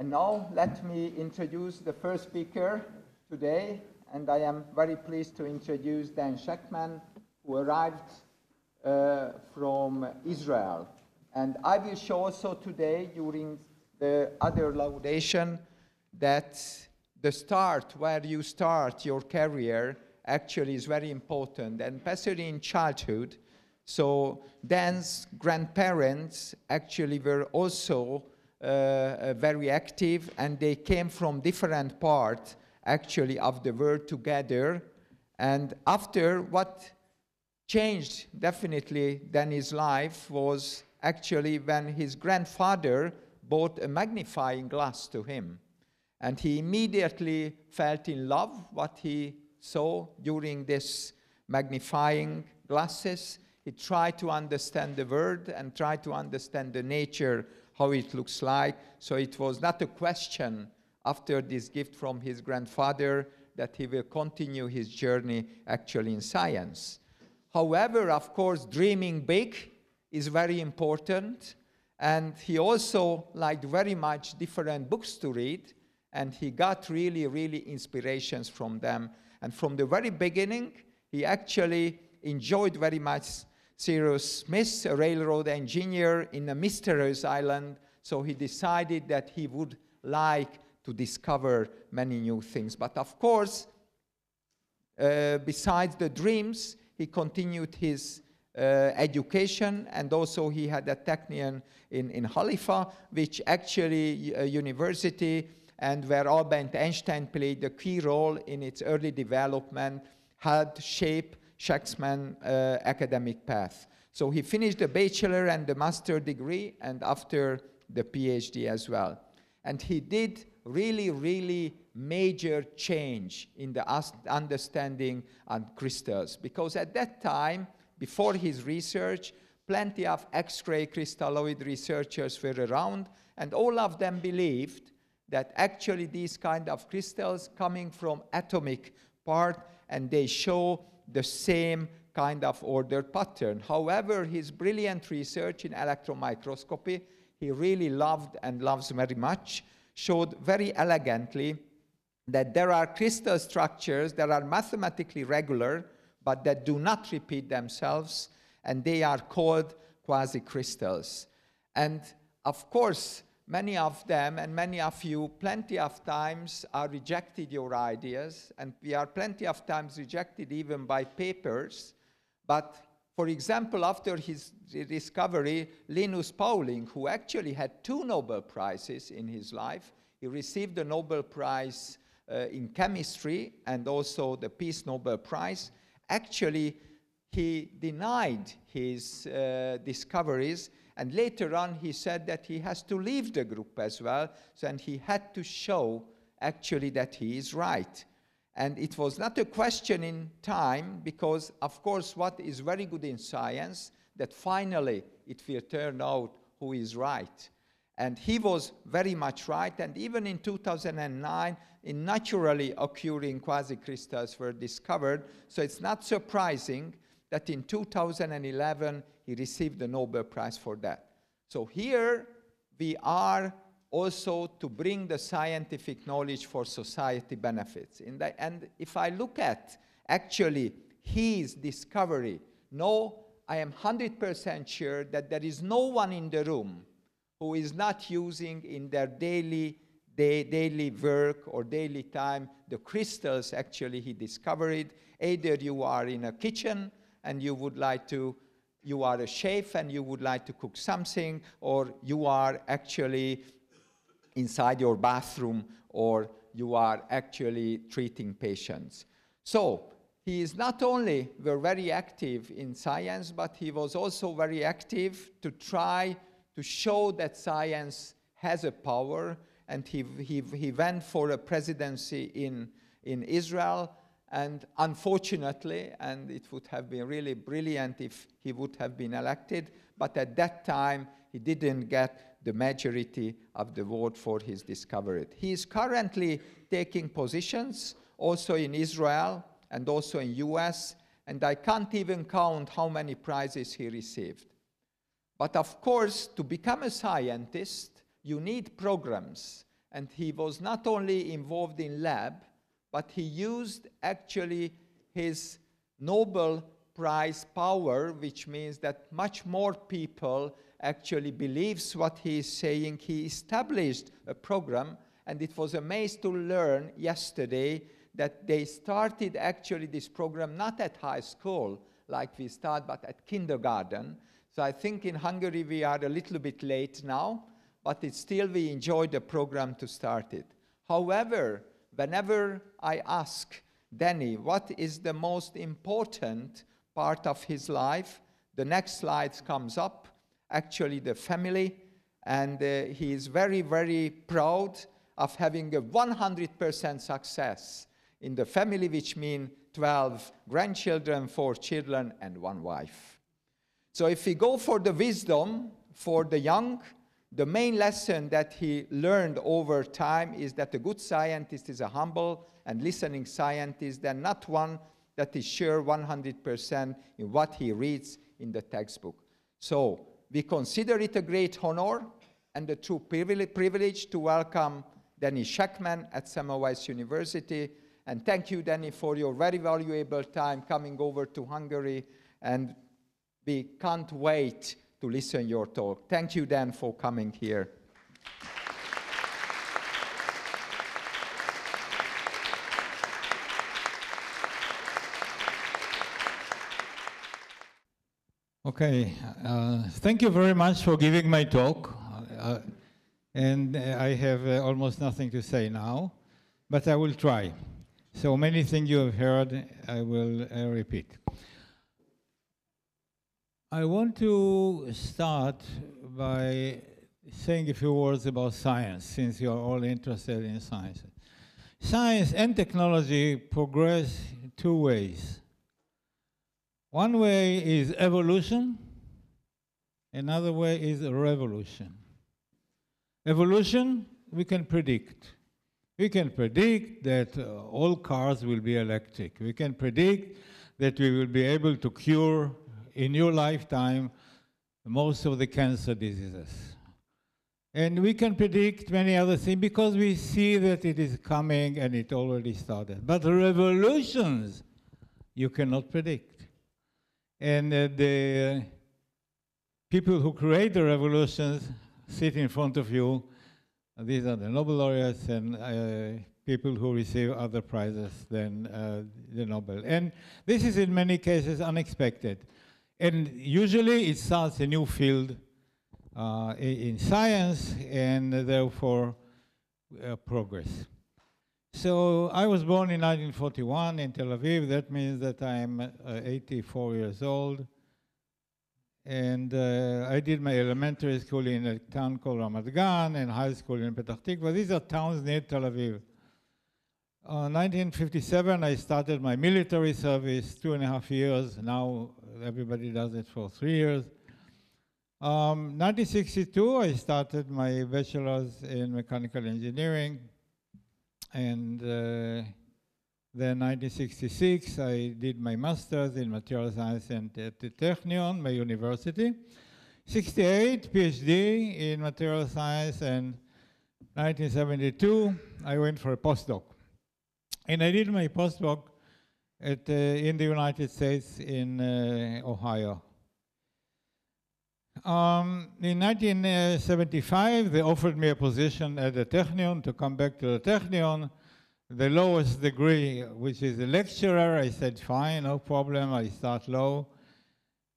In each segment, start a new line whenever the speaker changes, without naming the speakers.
And now let me introduce the first speaker today, and I am very pleased to introduce Dan Shechtman, who arrived from Israel. And I will show also today during the other laudation that the start, where you start your career, actually is very important, and especially in childhood. So Dan's grandparents actually were also very active, and they came from different parts actually of the world together. And after, what changed definitely Dan's life was actually when his grandfather bought a magnifying glass to him. And he immediately felt in love what he saw during this magnifying glasses. He tried to understand the world and tried to understand the nature, how it looks like. So it was not a question after this gift from his grandfather that he will continue his journey actually in science. However, of course, dreaming big is very important. And he also liked very much different books to read. And he got really, really inspirations from them. And from the very beginning, he actually enjoyed very much Cyrus Smith, a railroad engineer in a mysterious island. So he decided that he would like to discover many new things. But of course, besides the dreams, he continued his education, and also he had a technion in Haifa, which actually a university, and where Albert Einstein played a key role in its early development, helped shape Shechtman's academic path. So he finished the bachelor and the master degree, and after the PhD as well. And he did really, really major change in the understanding of crystals, because at that time, before his research, plenty of X-ray crystalloid researchers were around, and all of them believed that actually these kind of crystals coming from atomic part, and they show the same kind of ordered pattern. However, his brilliant research in electron microscopy, he really loved and loves very much, showed very elegantly that there are crystal structures that are mathematically regular, but that do not repeat themselves, and they are called quasi-crystals. And of course, many of them, and many of you, plenty of times are rejected your ideas, and we are plenty of times rejected even by papers. But for example, after his discovery, Linus Pauling, who actually had 2 Nobel Prizes in his life, he received the Nobel Prize in chemistry and also the Peace Nobel Prize. Actually, he denied his discoveries, and later on he said that he has to leave the group as well, so, and he had to show actually that he is right. And it was not a question in time, because of course what is very good in science, that finally it will turn out who is right. And he was very much right, and even in 2009, in naturally occurring quasi-crystals were discovered, so it's not surprising that in 2011 he received the Nobel Prize for that. So here we are also to bring the scientific knowledge for society benefits. And if I look at actually his discovery, no, I am 100% sure that there is no one in the room who is not using in their daily work or daily time the crystals actually he discovered. Either you are in a kitchen and you would like to, you are a chef and you would like to cook something, or you are actually inside your bathroom, or you are actually treating patients. So he is not only very active in science, but he was also very active to try to show that science has a power, and he went for a presidency in Israel. And unfortunately, and it would have been really brilliant if he would have been elected, but at that time he didn't get the majority of the vote for his discovery. He is currently taking positions also in Israel and also in US, and I can't even count how many prizes he received. But of course, to become a scientist, you need programs. and he was not only involved in lab, but he used actually his Nobel Prize power, which means that much more people actually believes what he is saying. He established a program, and it was amazing to learn yesterday that they started actually this program not at high school like we start, but at kindergarten. So I think in Hungary we are a little bit late now, but it's still we enjoy the program to start it. However, whenever I ask Danny what is the most important part of his life, the next slide comes up, actually the family, and he is very, very proud of having a 100% success in the family, which means 12 grandchildren, 4 children, and 1 wife. So if we go for the wisdom for the young, the main lesson that he learned over time is that a good scientist is a humble and listening scientist, and not one that is sure 100% in what he reads in the textbook. So we consider it a great honor and a true privilege to welcome Dan Shechtman at Semmelweis University. And thank you, Danny, for your very valuable time coming over to Hungary, and we can't wait to listen your talk. Thank you, Dan, for coming here.
Okay, thank you very much for giving my talk. And I have almost nothing to say now, but I will try. So many things you have heard, I will repeat. I want to start by saying a few words about science, since you are all interested in science. Science and technology progress 2 ways. One way is evolution, another way is revolution. Evolution, we can predict. We can predict that all cars will be electric. We can predict that we will be able to cure in your lifetime most of the cancer diseases. And we can predict many other things because we see that it is coming and it already started. But revolutions, you cannot predict. And the people who create the revolutions sit in front of you. These are the Nobel laureates and people who receive other prizes than the Nobel. And this is in many cases unexpected. And usually it starts a new field in science and therefore progress. So I was born in 1941 in Tel Aviv. That means that I'm 84 years old. And I did my elementary school in a town called Ramat Gan and high school in Petah Tikva. These are towns near Tel Aviv. 1957, I started my military service, 2.5 years. Now everybody does it for 3 years. 1962, I started my bachelor's in mechanical engineering. And then 1966, I did my master's in material science at the Technion, my university. 68, PhD in material science, and 1972, I went for a postdoc. And I did my postdoc in the United States in Ohio. In 1975, they offered me a position at the Technion to come back to the Technion. The lowest degree, which is a lecturer. I said, fine, no problem, I start low.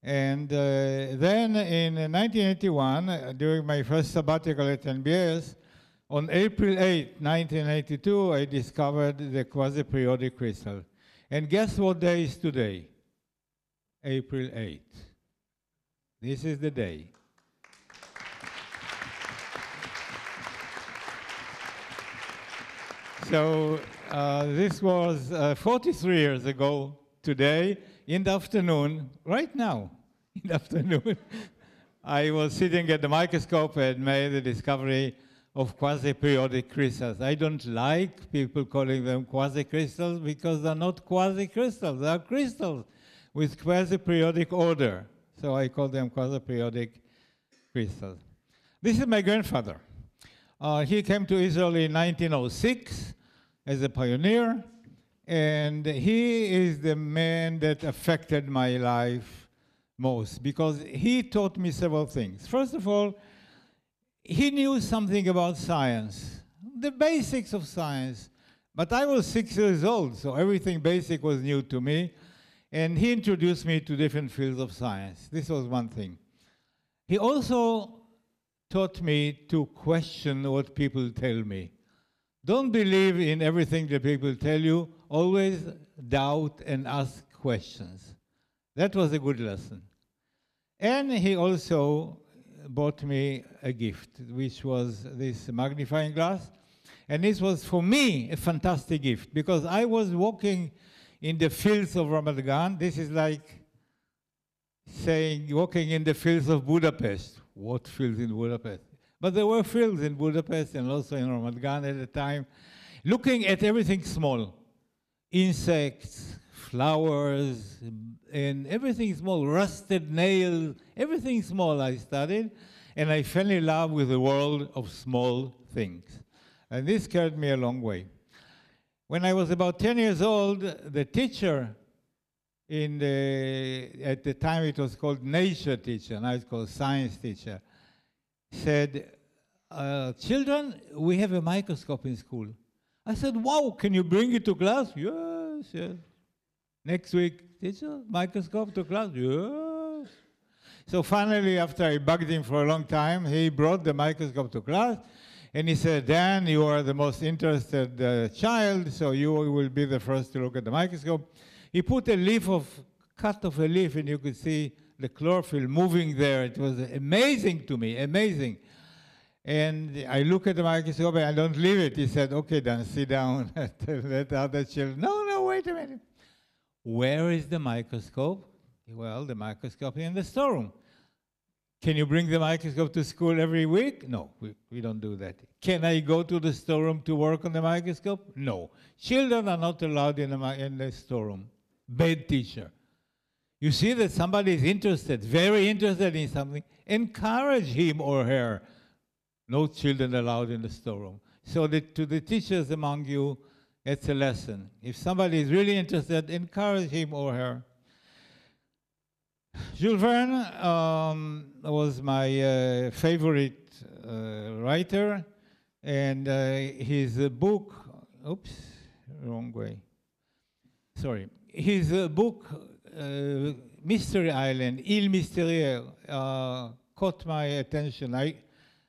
And then in 1981, during my first sabbatical at NBS, on April 8, 1982, I discovered the quasi-periodic crystal. And guess what day is today? April 8. This is the day. So this was 43 years ago today, in the afternoon, right now, in the afternoon, I was sitting at the microscope and made the discovery of quasi-periodic crystals. I don't like people calling them quasi-crystals because they're not quasi-crystals, they are crystals with quasi-periodic order. So I call them quasi-periodic crystals. This is my grandfather. He came to Israel in 1906 as a pioneer, and he is the man that affected my life most because he taught me several things. First of all, he knew something about science, the basics of science. But I was 6 years old, so everything basic was new to me. And he introduced me to different fields of science. This was one thing. He also taught me to question what people tell me. Don't believe in everything that people tell you. Always doubt and ask questions. That was a good lesson. And he also bought me a gift, which was this magnifying glass. And this was, for me, a fantastic gift, because I was walking in the fields of Ramat Gan. This is like saying walking in the fields of Budapest. What fields in Budapest? But there were fields in Budapest and also in Ramat Gan at the time, looking at everything small. Insects, flowers, and everything small, rusted nails, everything small I studied, and I fell in love with the world of small things. And this carried me a long way. When I was about 10 years old, the teacher at the time it was called nature teacher, now it's called science teacher, said, children, we have a microscope in school. I said, wow, can you bring it to class? Yes, yes. Next week, teacher, microscope to class? Yes. So finally, after I bugged him for a long time, he brought the microscope to class. And he said, Dan, you are the most interested child, so you will be the first to look at the microscope. He put a cut of a leaf, and you could see the chlorophyll moving there. It was amazing to me, amazing. And I look at the microscope, and I don't leave it. He said, okay, Dan, sit down. Let the other children, no, wait a minute. Where is the microscope? Well, the microscope is in the storeroom. Can you bring the microscope to school every week? No, we don't do that. Can I go to the storeroom to work on the microscope? No. Children are not allowed in the storeroom. Bad teacher. You see that somebody is interested, very interested in something, encourage him or her. No children allowed in the storeroom. So to the teachers among you, it's a lesson. If somebody is really interested, encourage him or her. Jules Verne was my favorite writer, and his book, oops, wrong way. Sorry. His book, Mystery Island, Il Mystérieux, caught my attention.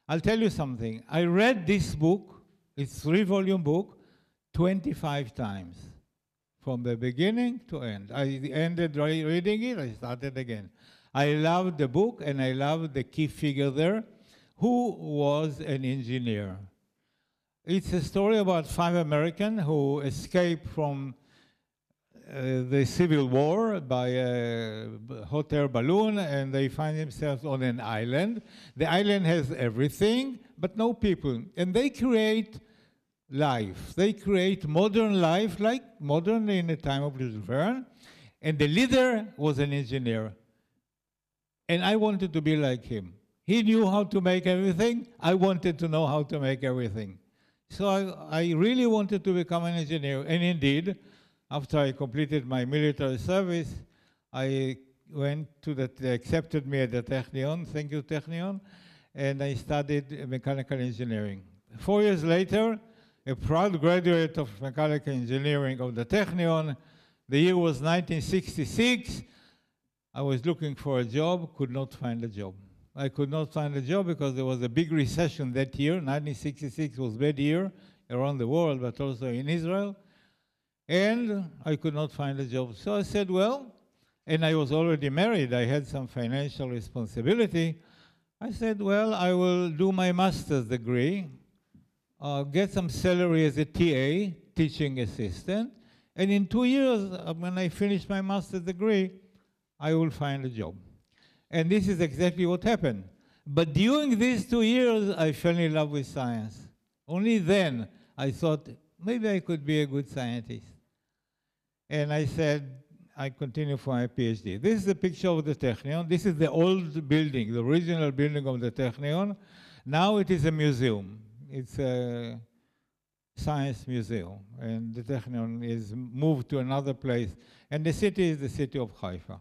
I'll tell you something. I read this book, it's a 3-volume book, 25 times. From the beginning to end. I ended reading it, I started again. I loved the book, and I loved the key figure there, who was an engineer. It's a story about 5 Americans who escaped from the Civil War by a hot air balloon, and they find themselves on an island. The island has everything, but no people. And they create life. They create modern life, like modern in the time of Jules Verne, and the leader was an engineer. And I wanted to be like him. He knew how to make everything. I wanted to know how to make everything. So I really wanted to become an engineer. And indeed, after I completed my military service, I went to they accepted me at the Technion, thank you Technion, and I studied mechanical engineering. 4 years later, a proud graduate of mechanical engineering of the Technion. The year was 1966. I was looking for a job, could not find a job. I could not find a job because there was a big recession that year. 1966 was a bad year around the world, but also in Israel. And I could not find a job. So I said, well, and I was already married. I had some financial responsibility. I said, well, I will do my master's degree, get some salary as a TA, teaching assistant, and in 2 years, when I finish my master's degree, I will find a job. And this is exactly what happened. But during these 2 years, I fell in love with science. Only then I thought, maybe I could be a good scientist. And I said, I continue for my PhD. This is a picture of the Technion. This is the old building, the original building of the Technion. Now it is a museum. It's a science museum, and the Technion is moved to another place. And the city is the city of Haifa,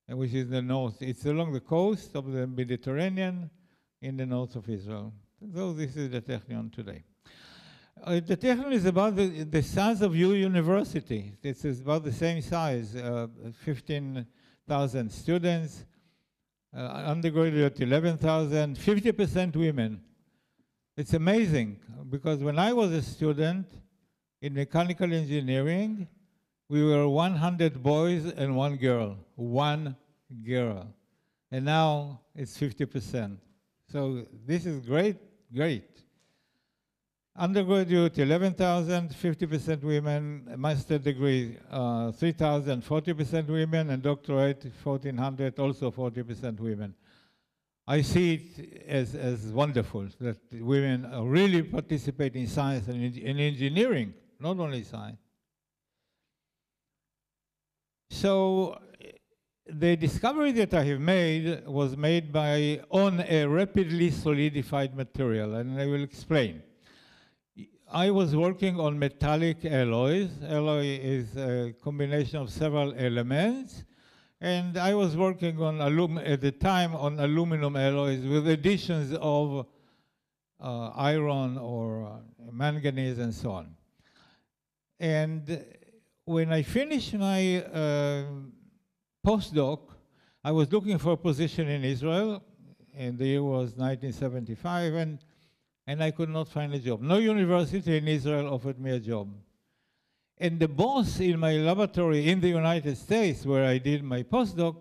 which is the north. It's along the coast of the Mediterranean in the north of Israel. So this is the Technion today. The Technion is about the size of your university. It's about the same size, 15,000 students, undergraduate 11,000, 50% women. It's amazing, because when I was a student in mechanical engineering, we were 100 boys and 1 girl. 1 girl. And now it's 50%. So this is great, great. Undergraduate, 11,000, 50% women. Master degree, 3,000, 40% women. And doctorate, 1,400, also 40% women. I see it as wonderful that women really participate in science and in engineering, not only science. So the discovery that I have made was made on a rapidly solidified material, and I will explain. I was working on metallic alloys. Alloy is a combination of several elements. And I was working on at the time on aluminum alloys with additions of iron or manganese and so on. And when I finished my postdoc, I was looking for a position in Israel, and the year was 1975, and I could not find a job. No university in Israel offered me a job. And the boss in my laboratory in the United States, where I did my postdoc,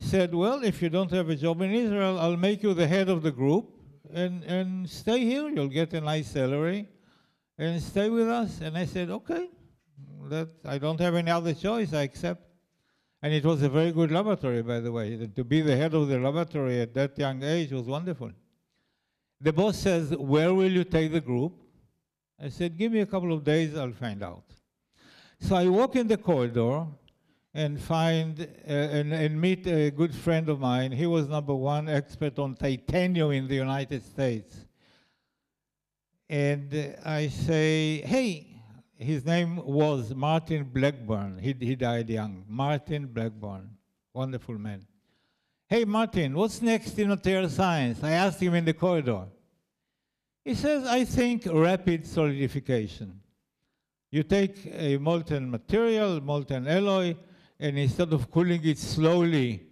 said, well, if you don't have a job in Israel, I'll make you the head of the group, and stay here. You'll get a nice salary, and stay with us. And I said, okay, I don't have any other choice, I accept. And it was a very good laboratory, by the way. To be the head of the laboratory at that young age was wonderful. The boss says, where will you take the group? I said, give me a couple of days, I'll find out. So I walk in the corridor and find and meet a good friend of mine. He was #1 expert on titanium in the United States. And I say, hey, his name was Martin Blackburn. He died young. Martin Blackburn, wonderful man. Hey, Martin, what's next in material science? I asked him in the corridor. He says, I think rapid solidification. You take a molten material, molten alloy, and instead of cooling it slowly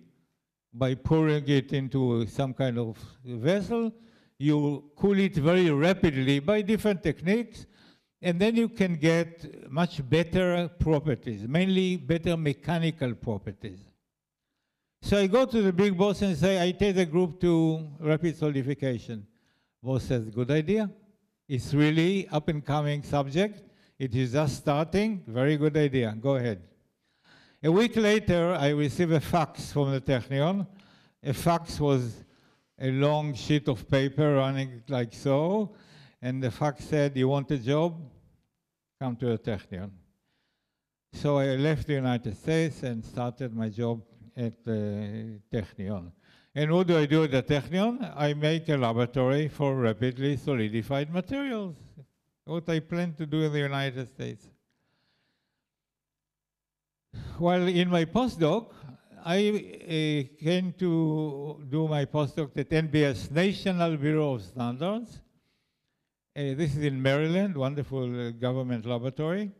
by pouring it into some kind of vessel, you cool it very rapidly by different techniques, and then you can get much better properties, mainly better mechanical properties. So I go to the big boss and say, I take the group to rapid solidification. Boss says, good idea. It's really up-and-coming subject. It is just starting. Very good idea. Go ahead. A week later, I received a fax from the Technion. A fax was a long sheet of paper running like so, and the fax said, you want a job? Come to the Technion. So I left the United States and started my job at the Technion. And what do I do at the Technion? I make a laboratory for rapidly solidified materials, what I plan to do in the United States. While in my postdoc, I came to do my postdoc at NBS, National Bureau of Standards. This is in Maryland, wonderful government laboratory.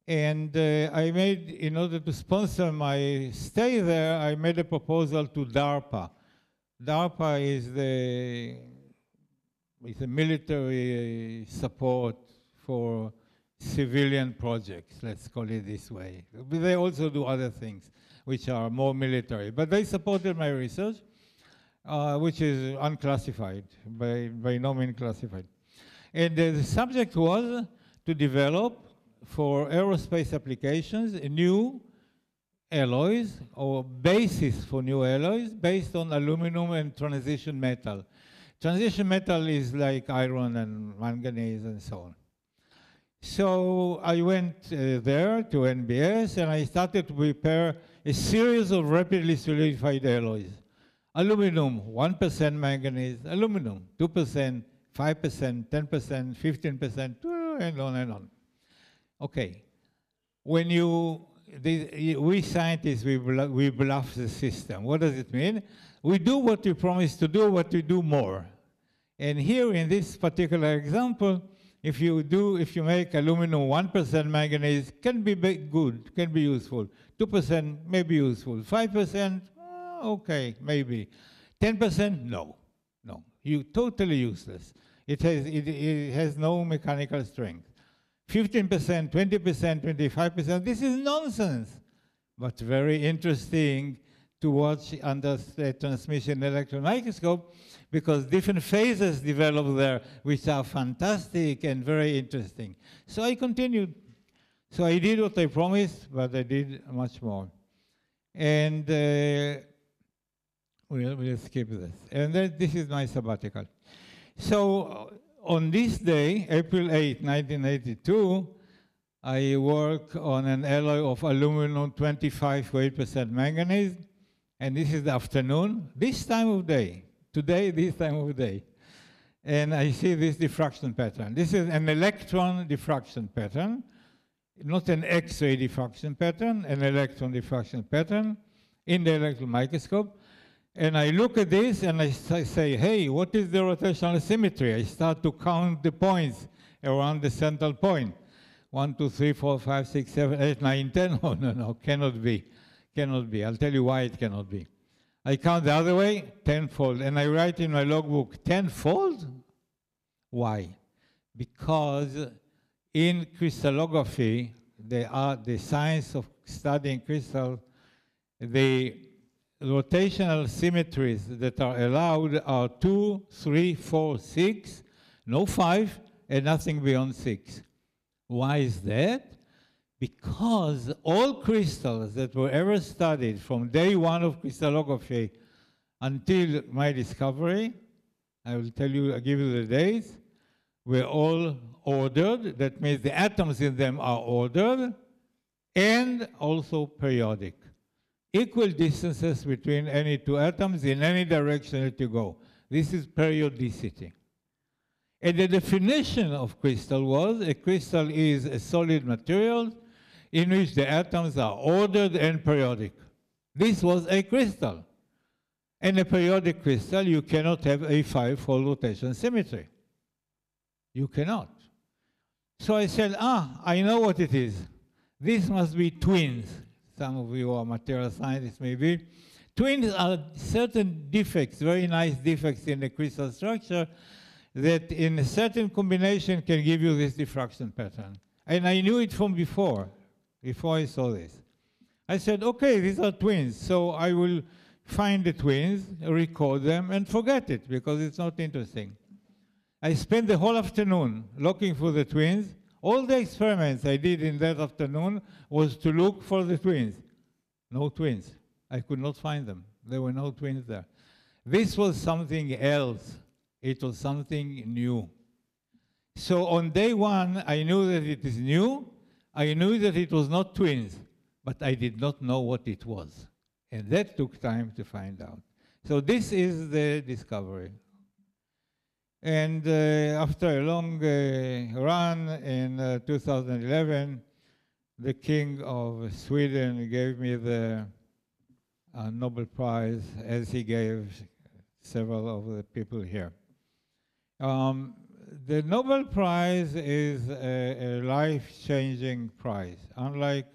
And I made, in order to sponsor my stay there, I made a proposal to DARPA. DARPA is the military support for civilian projects, let's call it this way. But they also do other things which are more military. But they supported my research, which is unclassified, by no means classified. And the subject was to develop for aerospace applications new alloys or basis for new alloys based on aluminum and transition metal. Transition metal is like iron and manganese and so on. So I went there to NBS and I started to prepare a series of rapidly solidified alloys. Aluminum, 1% manganese, aluminum, 2%, 5%, 10%, 15%, and on and on. Okay. When we scientists, we bluff the system. What does it mean? We do what we promise to do, what we do more. And here in this particular example, if you make aluminum 1% manganese, can be good, can be useful. 2% may be useful. 5%, okay, maybe. 10%, no. Totally useless. It has no mechanical strength. 15%, 20%, 25%, this is nonsense, but very interesting to watch under the transmission electron microscope, because different phases develop there, which are fantastic and very interesting. So I continued. So I did what I promised, but I did much more. And we'll skip this. And then this is my sabbatical. So on this day, April 8, 1982, I work on an alloy of aluminum 25.8% manganese, and this is the afternoon, this time of day, today, this time of day. And I see this diffraction pattern. This is an electron diffraction pattern, not an X-ray diffraction pattern, an electron diffraction pattern in the electron microscope. And I look at this and I say, hey, what is the rotational symmetry? I start to count the points around the central point. 1, 2, 3, 4, 5, 6, 7, 8, 9, 10. Oh, no, cannot be. Cannot be. I'll tell you why it cannot be. I count the other way, tenfold. And I write in my logbook, tenfold? Why? Because in crystallography, the science of studying crystal, the rotational symmetries that are allowed are 2, 3, 4, 6, no 5, and nothing beyond 6. Why is that? Because all crystals that were ever studied from day one of crystallography until my discovery, I will tell you, I'll give you the dates, were all ordered. That means the atoms in them are ordered and also periodic. Equal distances between any two atoms in any direction that you go. This is periodicity. And the definition of crystal was a crystal is a solid material in which the atoms are ordered and periodic. This was a crystal. And a periodic crystal, you cannot have a 5-fold rotation symmetry. You cannot. So I said, I know what it is. This must be twins. Some of you are material scientists maybe. Twins are certain defects, very nice defects in the crystal structure that in a certain combination can give you this diffraction pattern. And I knew it from before I saw this. I said, okay, these are twins, so I will find the twins, record them, and forget it, because it's not interesting. I spent the whole afternoon looking for the twins. All the experiments I did in that afternoon was to look for the twins. No twins. I could not find them. There were no twins there. This was something else. It was something new. So on day one, I knew that it is new. I knew that it was not twins, but I did not know what it was. And that took time to find out. So this is the discovery. And after a long run in 2011, the King of Sweden gave me the Nobel Prize, as he gave several of the people here. The Nobel Prize is a life-changing prize, unlike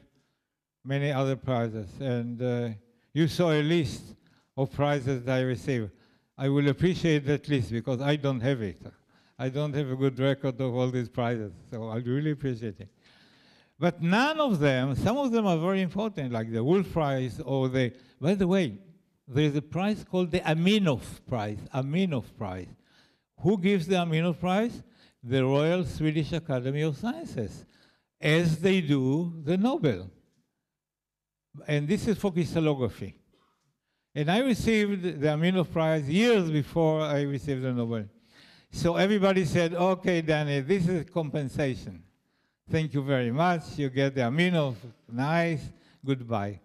many other prizes. And you saw a list of prizes that I received. I will appreciate that list because I don't have it. I don't have a good record of all these prizes, so I really appreciate it. But none of them, some of them are very important, like the Wolf Prize or the, by the way, there's a prize called the Aminov Prize, Aminov Prize. Who gives the Aminov Prize? The Royal Swedish Academy of Sciences, as they do the Nobel. And this is for crystallography. And I received the Aminov Prize years before I received the Nobel. So everybody said, okay, Danny, this is compensation. Thank you very much. You get the Aminov, nice, goodbye.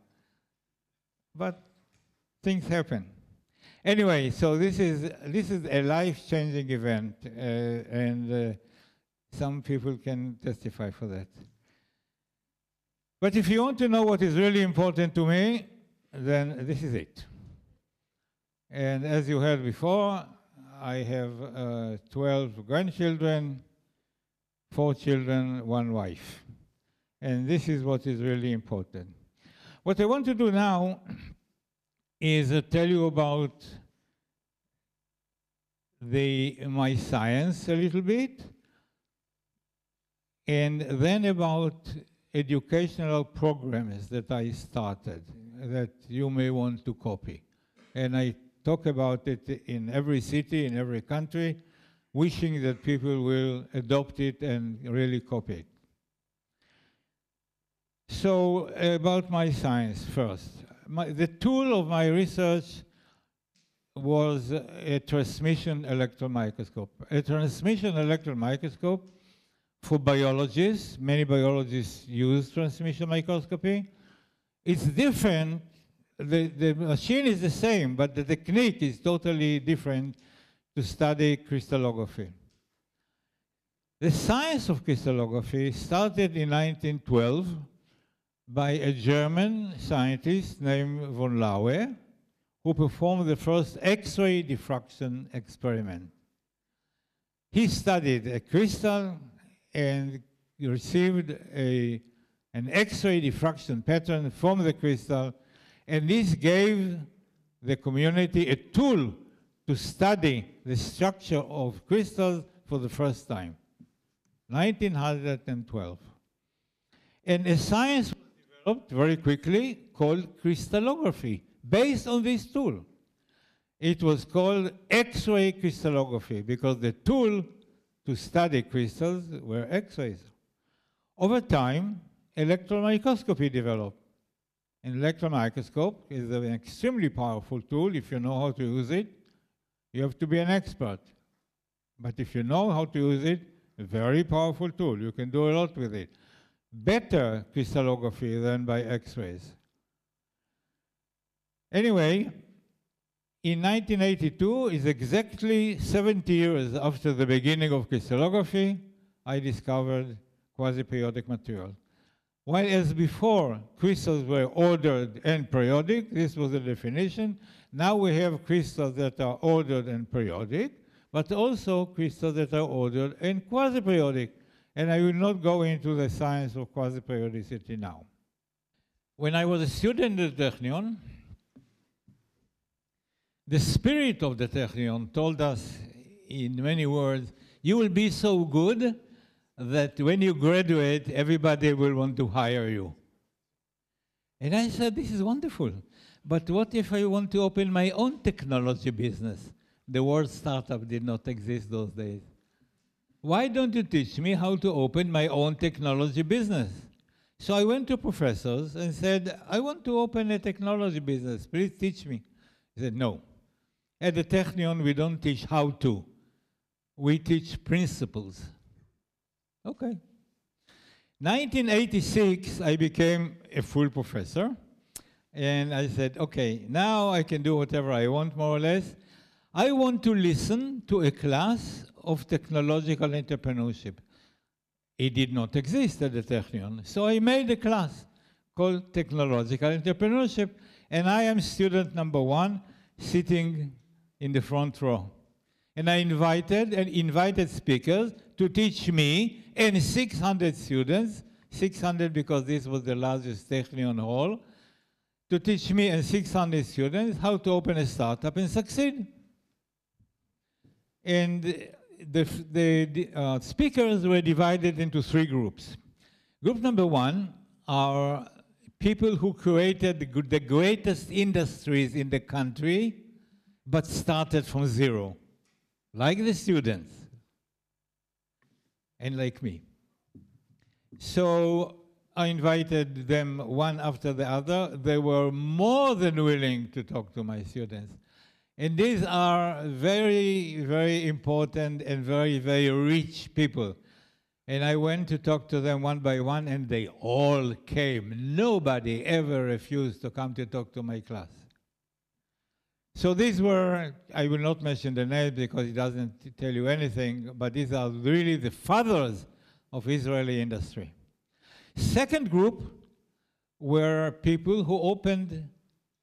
But things happen. Anyway, so this is a life-changing event, and some people can testify for that. But if you want to know what is really important to me, then this is it. And as you heard before, I have 12 grandchildren, 4 children, 1 wife. And this is what is really important. What I want to do now is tell you about my science a little bit, and then about educational programs that I started that you may want to copy. And I talk about it in every city, in every country, wishing that people will adopt it and really copy it. So about my science first. The tool of my research was a transmission electron microscope. A transmission electron microscope for biologists. Many biologists use transmission microscopy. It's different. The machine is the same, but the technique is totally different to study crystallography. The science of crystallography started in 1912 by a German scientist named von Laue, who performed the first X-ray diffraction experiment. He studied a crystal and received an X-ray diffraction pattern from the crystal, and this gave the community a tool to study the structure of crystals for the first time, 1912. And a science was developed very quickly called crystallography, based on this tool. It was called X-ray crystallography because the tool to study crystals were X-rays. Over time, electron microscopy developed. An electron microscope is an extremely powerful tool. If you know how to use it, you have to be an expert. But if you know how to use it, a very powerful tool. You can do a lot with it. Better crystallography than by X-rays. Anyway, in 1982, is exactly 70 years after the beginning of crystallography, I discovered quasi-periodic material. While as before, crystals were ordered and periodic, this was the definition, now we have crystals that are ordered and periodic, but also crystals that are ordered and quasi-periodic. And I will not go into the science of quasi-periodicity now. When I was a student at the Technion, the spirit of the Technion told us in many words, you will be so good that when you graduate, everybody will want to hire you. And I said, this is wonderful. But what if I want to open my own technology business? The word startup did not exist those days. Why don't you teach me how to open my own technology business? So I went to professors and said, I want to open a technology business. Please teach me. He said, no. At the Technion, we don't teach how to. We teach principles. Okay. 1986, I became a full professor. And I said, okay, now I can do whatever I want, more or less. I want to listen to a class of technological entrepreneurship. It did not exist at the Technion. So I made a class called Technological Entrepreneurship, and I am student number 1 sitting in the front row. And I invited speakers to teach me and 600 students, 600 because this was the largest Technion hall, to teach me and 600 students how to open a startup and succeed. And the speakers were divided into 3 groups. Group number 1 are people who created the greatest industries in the country, but started from zero, like the students, and like me. So I invited them one after the other. They were more than willing to talk to my students. And these are very, very important and very, very rich people. And I went to talk to them one by one, and they all came. Nobody ever refused to come to talk to my class. So these were, I will not mention the name because it doesn't tell you anything, but these are really the fathers of Israeli industry. Second group were people who opened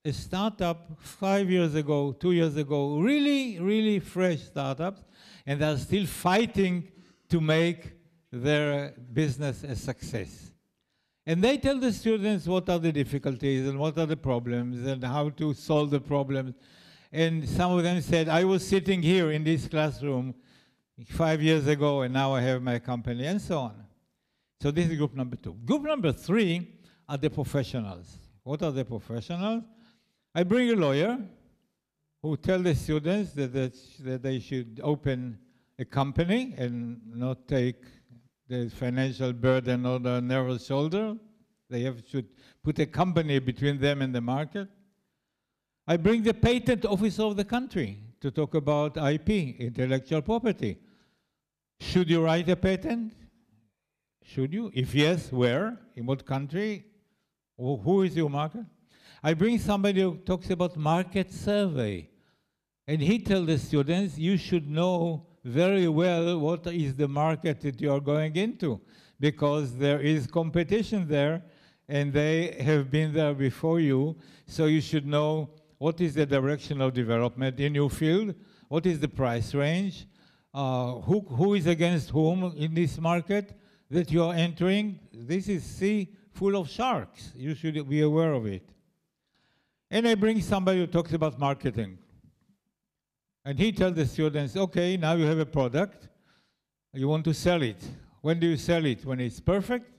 a startup 5 years ago, 2 years ago, really, really fresh startups, and they're still fighting to make their business a success. And they tell the students what are the difficulties and what are the problems and how to solve the problems. And some of them said, I was sitting here in this classroom 5 years ago and now I have my company, and so on. So this is group number 2. Group number 3 are the professionals. What are the professionals? I bring a lawyer who tells the students that they should open a company and not take the financial burden on their nervous shoulder. They should put a company between them and the market. I bring the patent officer of the country to talk about IP, intellectual property. Should you write a patent? Should you? If yes, where? In what country? Who is your market? I bring somebody who talks about market survey. And he tells the students, you should know very well what is the market that you are going into, because there is competition there, and they have been there before you, so you should know what is the direction of development in your field, what is the price range, who is against whom in this market that you are entering. This is sea full of sharks. You should be aware of it. And I bring somebody who talks about marketing. And he tells the students, okay, now you have a product, you want to sell it. When do you sell it? When it's perfect?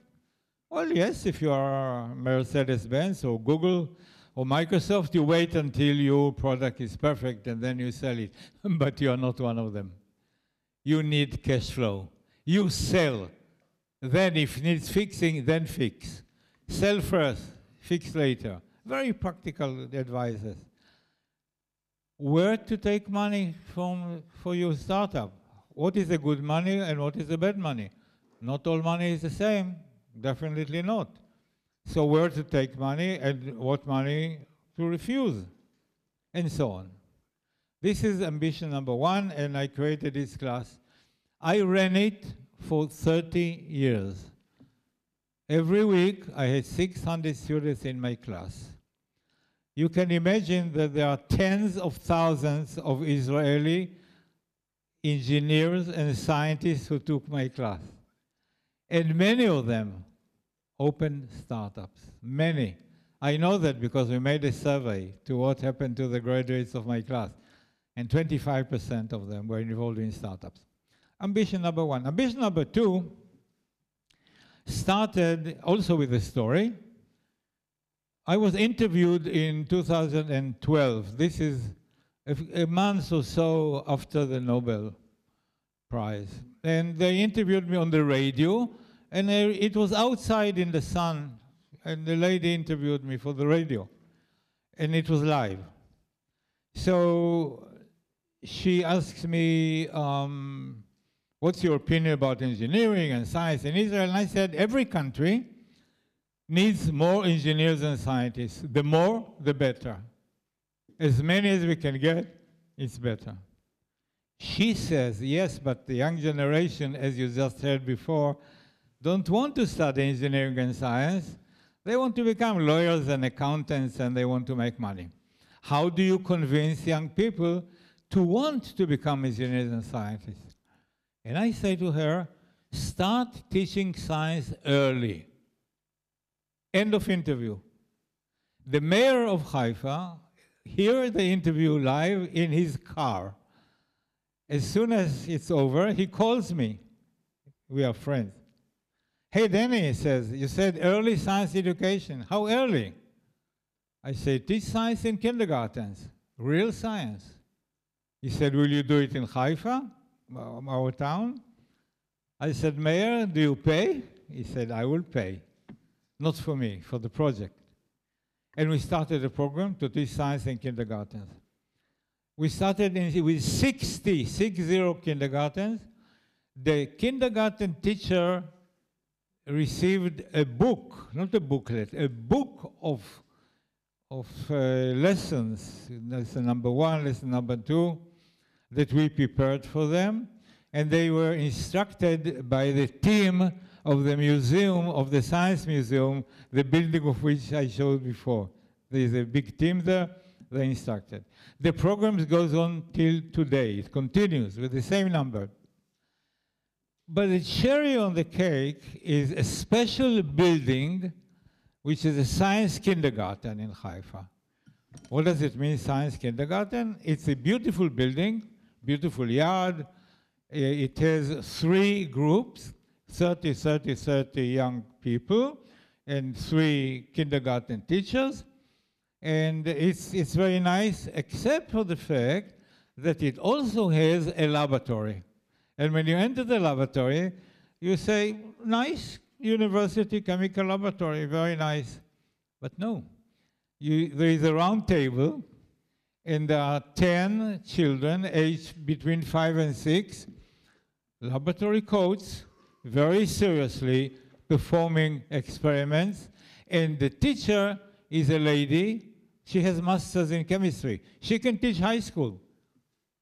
Well, yes, if you are Mercedes-Benz or Google or Microsoft, you wait until your product is perfect and then you sell it. But you are not one of them. You need cash flow. You sell. Then if it needs fixing, then fix. Sell first, fix later. Very practical advices. Where to take money from for your startup? What is the good money and what is the bad money? Not all money is the same, definitely not. So where to take money and what money to refuse, and so on. This is ambition number 1, and I created this class. I ran it for 30 years. Every week I had 600 students in my class. You can imagine that there are tens of thousands of Israeli engineers and scientists who took my class. And many of them opened startups, many. I know that because we made a survey to what happened to the graduates of my class, and 25% of them were involved in startups. Ambition number 1. Ambition number 2 started also with a story. I was interviewed in 2012. This is a month or so after the Nobel Prize. And they interviewed me on the radio, and it was outside in the sun, and the lady interviewed me for the radio, and it was live. So she asked me, what's your opinion about engineering and science in Israel? And I said, every country needs more engineers and scientists. The more, the better. As many as we can get, it's better. She says, yes, but the young generation, as you just heard before, don't want to study engineering and science. They want to become lawyers and accountants, and they want to make money. How do you convince young people to want to become engineers and scientists? And I say to her, start teaching science early. End of interview. The mayor of Haifa heard the interview live in his car. As soon as it's over, he calls me. We are friends. Hey, Danny, he says, you said early science education. How early? I said, teach science in kindergartens, real science. He said, will you do it in Haifa, our town? I said, Mayor, do you pay? He said, I will pay. Not for me, for the project. And we started a program to teach science in kindergartens. We started with 60 kindergartens. The kindergarten teacher received a book, not a booklet, a book of lessons, lesson number 1, lesson number 2, that we prepared for them, and they were instructed by the team of the museum, of the Science Museum, the building of which I showed before. There is a big team there, they instructed. The program goes on till today. It continues with the same number. But the cherry on the cake is a special building, which is a science kindergarten in Haifa. What does it mean, science kindergarten? It's a beautiful building, beautiful yard. It has 3 groups, 30 young people, and 3 kindergarten teachers. And it's very nice, except for the fact that it also has a laboratory. And when you enter the laboratory, you say, nice university chemical laboratory, very nice. But no, there is a round table, and there are 10 children aged between 5 and 6, laboratory coats, very seriously performing experiments, and the teacher is a lady. She has masters in chemistry. She can teach high school.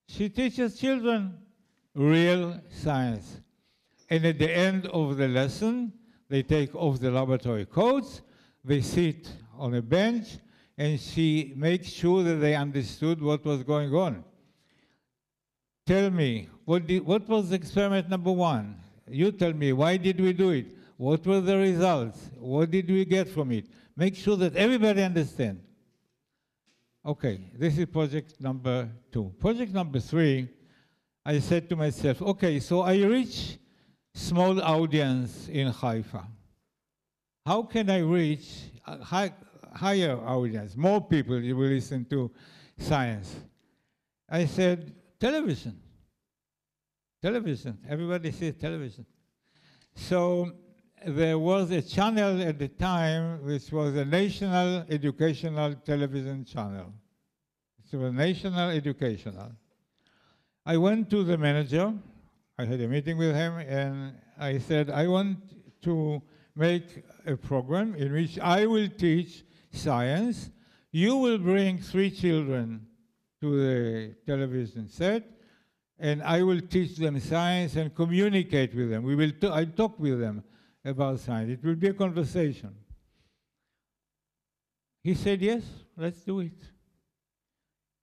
She teaches children real science. And at the end of the lesson, they take off the laboratory coats, they sit on a bench, and she makes sure that they understood what was going on. Tell me, what was experiment number 1? You tell me, why did we do it? What were the results? What did we get from it? Make sure that everybody understands. Okay, this is project number 2. Project number 3, I said to myself, okay, so I reach small audience in Haifa. How can I reach a higher audience, more people who will listen to science? I said, television. Television, everybody says television. So there was a channel at the time which was a national educational television channel. It was national educational. I went to the manager, I had a meeting with him, and I said, I want to make a program in which I will teach science. You will bring 3 children to the television set, and I will teach them science and communicate with them. I'll talk with them about science. It will be a conversation. He said, yes, let's do it.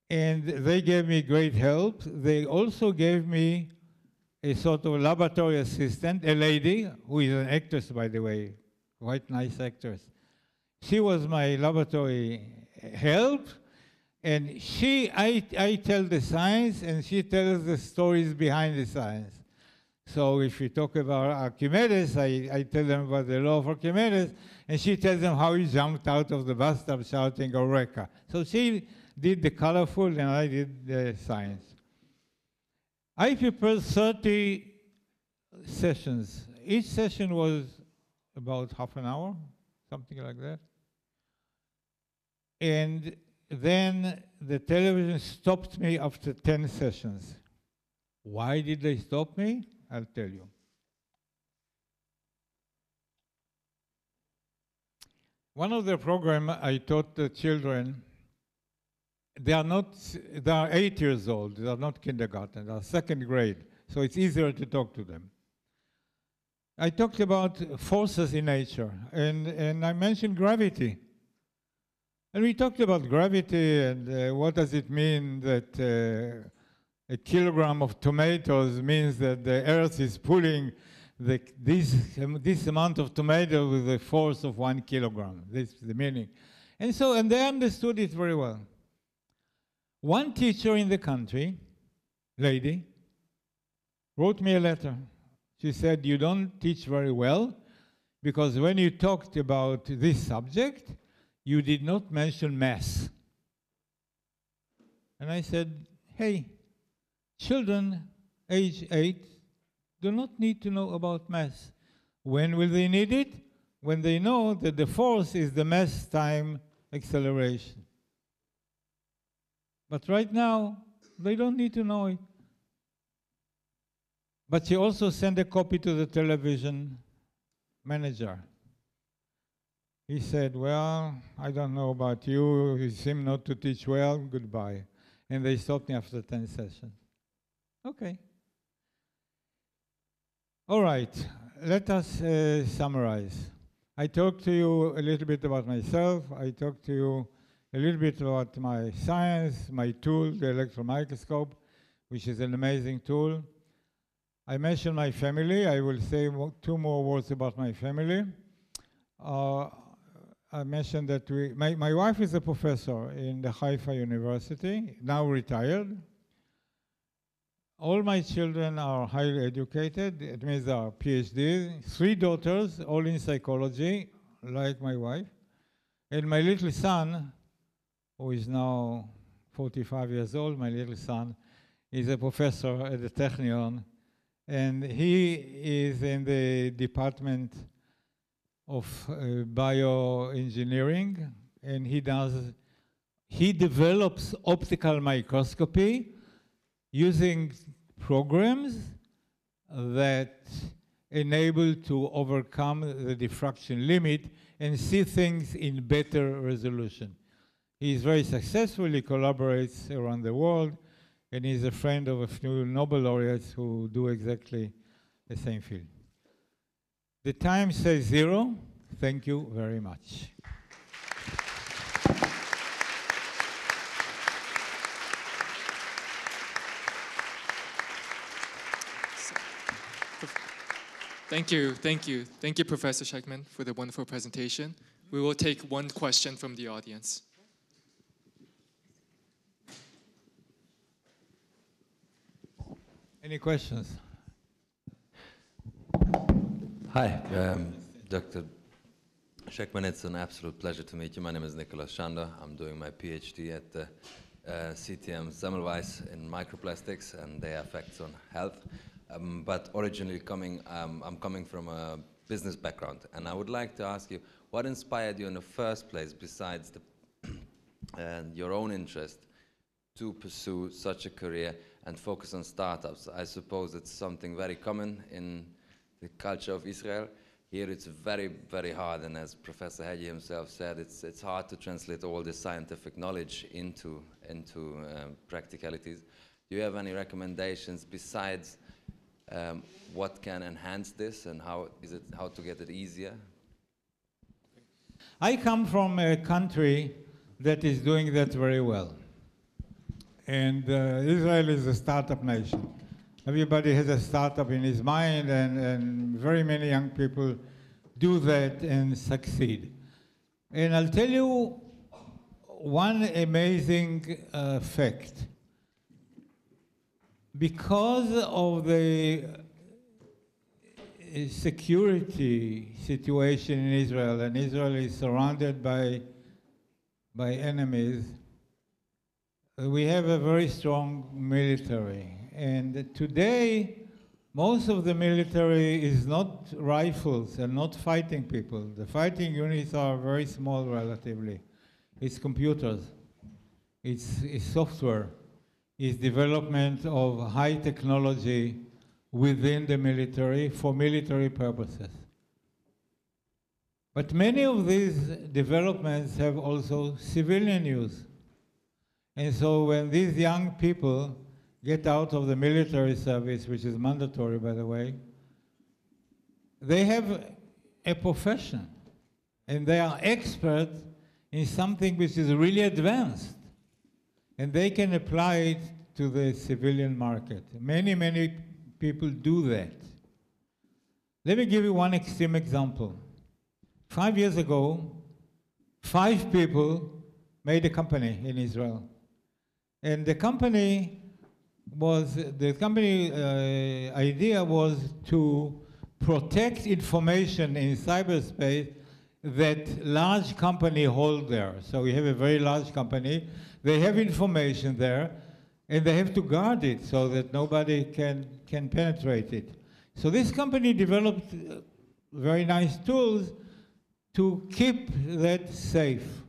And they gave me great help. They also gave me a sort of laboratory assistant, a lady who is an actress, by the way, quite nice actress. She was my laboratory help, and I tell the science, and she tells the stories behind the science. So if we talk about Archimedes, I tell them about the law of Archimedes, and she tells them how he jumped out of the bathtub shouting, Eureka. So she did the colorful, and I did the science. I prepared 30 sessions. Each session was about half an hour, something like that. And then the television stopped me after 10 sessions. Why did they stop me? I'll tell you. One of the programs I taught the children, they are 8 years old, they are not kindergarten, they are 2nd grade, so it's easier to talk to them. I talked about forces in nature, and I mentioned gravity. And we talked about gravity and what does it mean that a kilogram of tomatoes means that the earth is pulling this amount of tomato with a force of 1 kilogram. This is the meaning. And they understood it very well. One teacher in the country, lady, wrote me a letter. She said, you don't teach very well because when you talked about this subject, you did not mention math. And I said, hey, children age 8 do not need to know about math. When will they need it? When they know that the force is the mass time acceleration. But right now, they don't need to know it. But she also sent a copy to the television manager. He said, well, I don't know about you, you seem not to teach well, goodbye. And they stopped me after 10 sessions. Okay. All right, let us summarize. I talked to you a little bit about myself. I talked to you a little bit about my science, my tool, the electron microscope, which is an amazing tool. I mentioned my family. I will say two more words about my family. I mentioned that my wife is a professor in the Haifa University, now retired. All my children are highly educated. It means they are PhDs. 3 daughters, all in psychology, like my wife. And my little son, who is now 45 years old, my little son, is a professor at the Technion. And he is in the department of bioengineering, and he develops optical microscopy using programs that enable to overcome the diffraction limit and see things in better resolution. He is very successful, he collaborates around the world, and he's a friend of a few Nobel laureates who do exactly the same field. The time says 0. Thank you very much.
Thank you, Professor Shechtman, for the wonderful presentation. We will take one question from the audience.
Any questions?
Hi, Dr. Shechtman, it's an absolute pleasure to meet you. My name is Nicholas Shander. I'm doing my PhD at the CTM Semmelweis in microplastics and their effects on health. But originally I'm coming from a business background, and I would like to ask you, what inspired you in the first place, besides your own interest, to pursue such a career and focus on startups? I suppose it's something very common in the culture of Israel. Here it's very, very hard, and as Professor Hegyi himself said, it's hard to translate all this scientific knowledge into practicalities. Do you have any recommendations besides what can enhance this, and how to get it easier?
I come from a country that is doing that very well. And Israel is a startup nation. Everybody has a startup in his mind, and very many young people do that and succeed. And I'll tell you one amazing fact. Because of the security situation in Israel, and Israel is surrounded by enemies, we have a very strong military. And today, most of the military is not rifles and not fighting people. The fighting units are very small relatively. It's computers, it's software, it's development of high technology within the military for military purposes. But many of these developments have also civilian use. And so when these young people get out of the military service, which is mandatory, by the way, they have a profession, and they are experts in something which is really advanced, and they can apply it to the civilian market. Many, many people do that. Let me give you one extreme example. 5 years ago, 5 people made a company in Israel. And the company idea was to protect information in cyberspace that large company hold there. So we have a very large company, they have information there, and they have to guard it so that nobody can penetrate it. So this company developed very nice tools to keep that safe.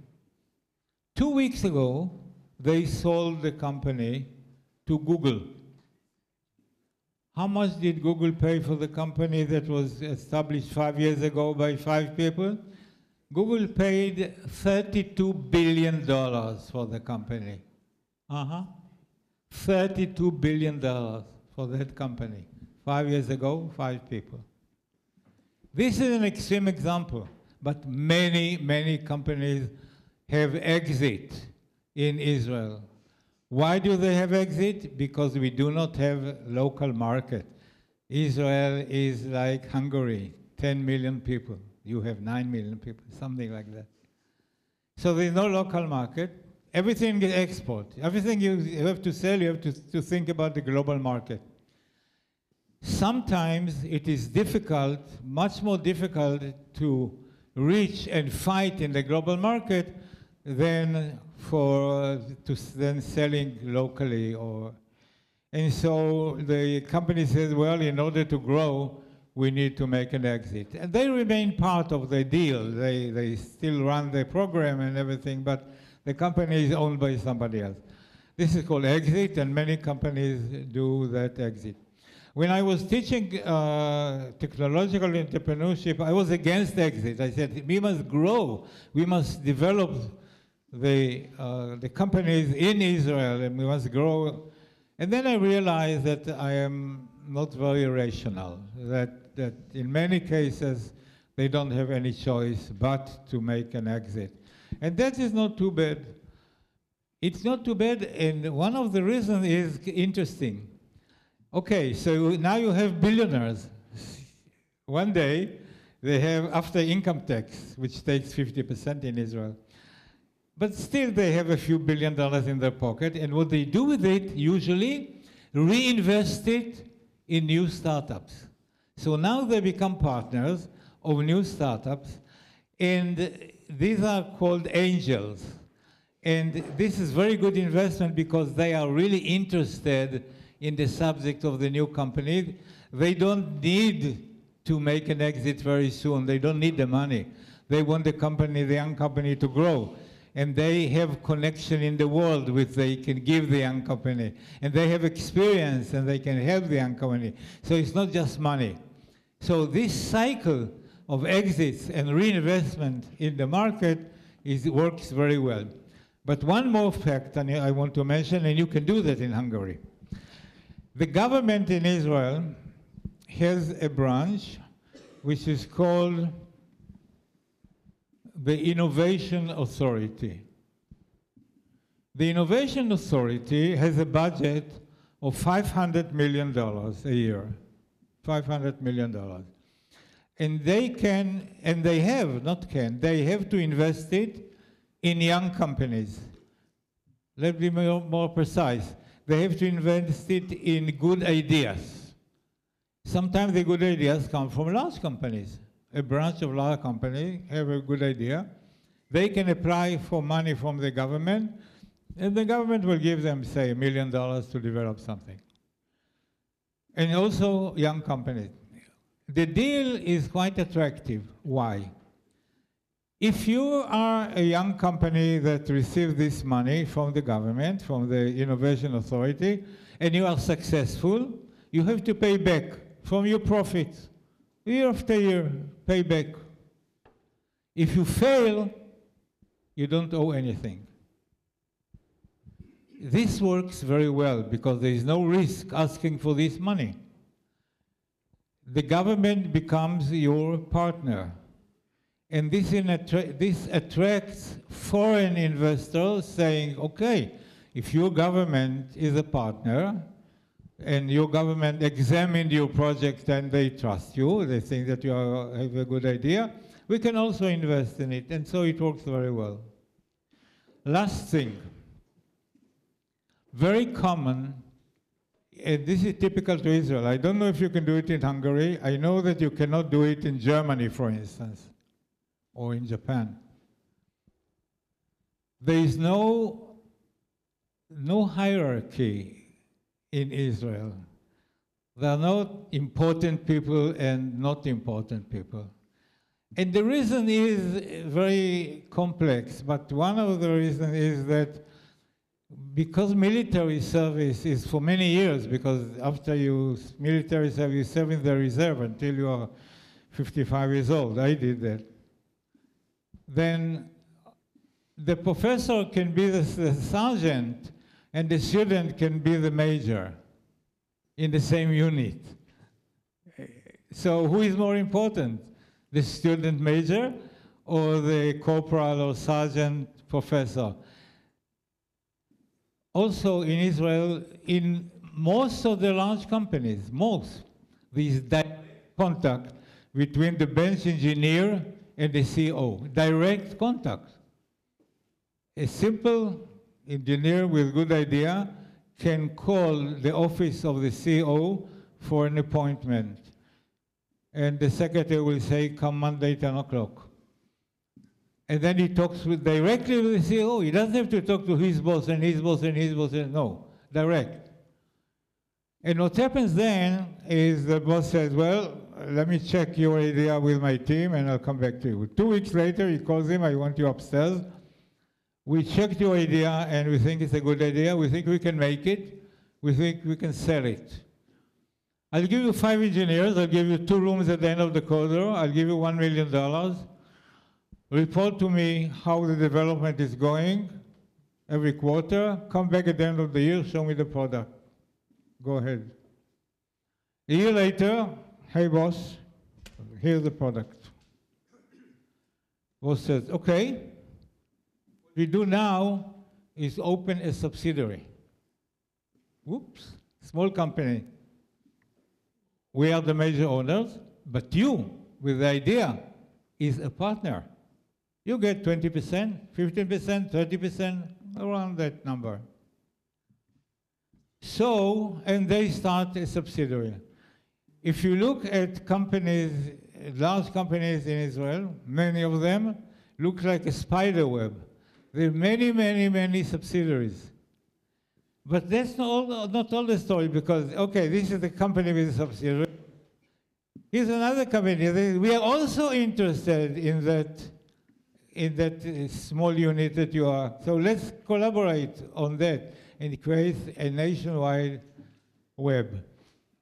2 weeks ago, they sold the company to Google. How much did Google pay for the company that was established 5 years ago by 5 people? Google paid $32 billion for the company. $32 billion for that company. 5 years ago, 5 people. This is an extreme example, but many, many companies have exit in Israel. Why do they have exit? Because we do not have local market. Israel is like Hungary, 10 million people. You have 9 million people, something like that. So there's no local market. Everything is export. Everything you have to sell, you have to think about the global market. Sometimes it is difficult, much more difficult to reach and fight in the global market than than selling locally. And so the company says, well, in order to grow, we need to make an exit. And they remain part of the deal. They still run the program and everything, but the company is owned by somebody else. This is called exit, and many companies do that exit. When I was teaching technological entrepreneurship, I was against exit. I said, we must grow. We must develop the companies in Israel, and we must grow. And then I realized that I am not very rational, that in many cases, they don't have any choice but to make an exit. And that is not too bad. It's not too bad, and one of the reasons is interesting. Okay, so now you have billionaires. One day, they have, after income tax, which takes 50% in Israel, but still they have a few $1 billion in their pocket, and what they do with it, usually, reinvest it in new startups. So now they become partners of new startups, and these are called angels. And this is very good investment because they are really interested in the subject of the new company. They don't need to make an exit very soon. They don't need the money. They want the company, the young company, to grow. And they have connection in the world which they can give the young company. And they have experience and they can help the young company. So it's not just money. So this cycle of exits and reinvestment in the market works very well. But one more fact I want to mention, and you can do that in Hungary. The government in Israel has a branch which is called the Innovation Authority. The Innovation Authority has a budget of $500 million a year. $500 million. And they can, and they have, not can, they have to invest it in young companies. Let's be more precise. They have to invest it in good ideas. Sometimes the good ideas come from large companies. A branch of large company have a good idea. They can apply for money from the government, and the government will give them, say, $1 million to develop something. And also young companies. The deal is quite attractive. Why? If you are a young company that receives this money from the government, from the Innovation Authority, and you are successful, you have to pay back from your profits. Year after year, pay back. If you fail, you don't owe anything. This works very well because there is no risk asking for this money. The government becomes your partner. And this attracts foreign investors saying, okay, if your government is a partner, and your government examined your project and they trust you, they think that you have a good idea, we can also invest in it. And so it works very well. Last thing, very common, and this is typical to Israel. I don't know if you can do it in Hungary. I know that you cannot do it in Germany, for instance, or in Japan. There is no hierarchy in Israel. There are no important people and not important people. And the reason is very complex, but one of the reasons is that because military service is for many years, because after military service, you serve in the reserve until you are 55 years old. I did that. then the professor can be the sergeant and the student can be the major in the same unit. So who is more important, the student major or the corporal or sergeant professor? Also in Israel, in most of the large companies, these direct contact between the bench engineer and the CEO, direct contact. A simple engineer with good idea can call the office of the CEO for an appointment. And the secretary will say, come Monday, 10 o'clock. And then he talks directly with the CEO. He doesn't have to talk to his boss and his boss and his boss. No, direct. And what happens then is the boss says, well, let me check your idea with my team and I'll come back to you. 2 weeks later, he calls him, I want you upstairs. We checked your idea and we think it's a good idea. We think we can make it. We think we can sell it. I'll give you 5 engineers. I'll give you 2 rooms at the end of the corridor. I'll give you $1 million. Report to me how the development is going every quarter. Come back at the end of the year, show me the product. Go ahead. A year later, hey boss, here's the product. Boss says, okay, what we do now is open a subsidiary. Whoops, small company. We are the major owners, but you, with the idea, is a partner. You get 20%, 15%, 30%, around that number. So, and they start a subsidiary. If you look at companies, large companies in Israel, many of them look like a spider web. There are many, many, many subsidiaries. But that's not all the story because, okay, this is the company with a subsidiary. Here's another company. We are also interested in that small unit that you are. So let's collaborate on that and create a nationwide web.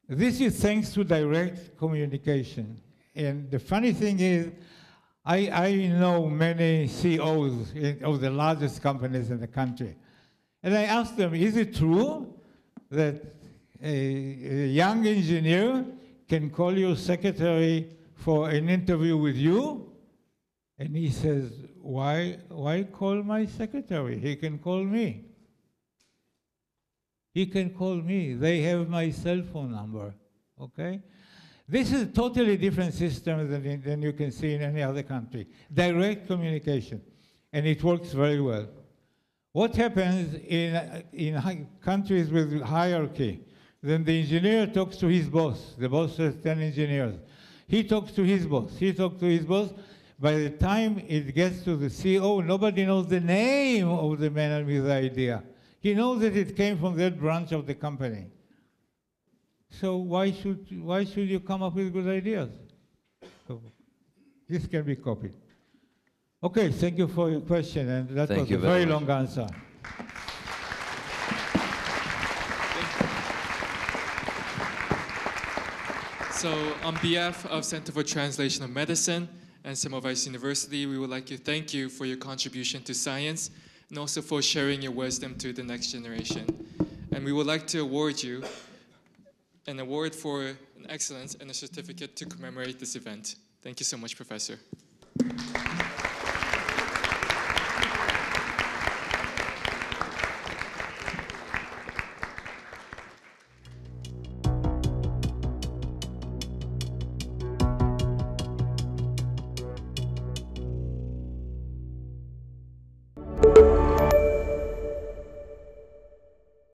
This is thanks to direct communication. And the funny thing is, I know many CEOs of the largest companies in the country. And I asked them, is it true that a young engineer can call your secretary for an interview with you? And he says, why call my secretary? He can call me. He can call me. They have my cell phone number, okay? This is a totally different system than you can see in any other country. Direct communication, and it works very well. What happens in countries with hierarchy? Then the engineer talks to his boss. The boss has 10 engineers. He talks to his boss. He talks to his boss. By the time it gets to the CEO, nobody knows the name of the man with the idea. He knows that it came from that branch of the company. So why should you come up with good ideas? So this can be copied. Okay, thank you for your question, and that was a very long answer.
So on behalf of Center for Translational Medicine and Semmelweis University, we would like to thank you for your contribution to science and also for sharing your wisdom to the next generation. And we would like to award you an award for an excellence and a certificate to commemorate this event. Thank you so much, Professor.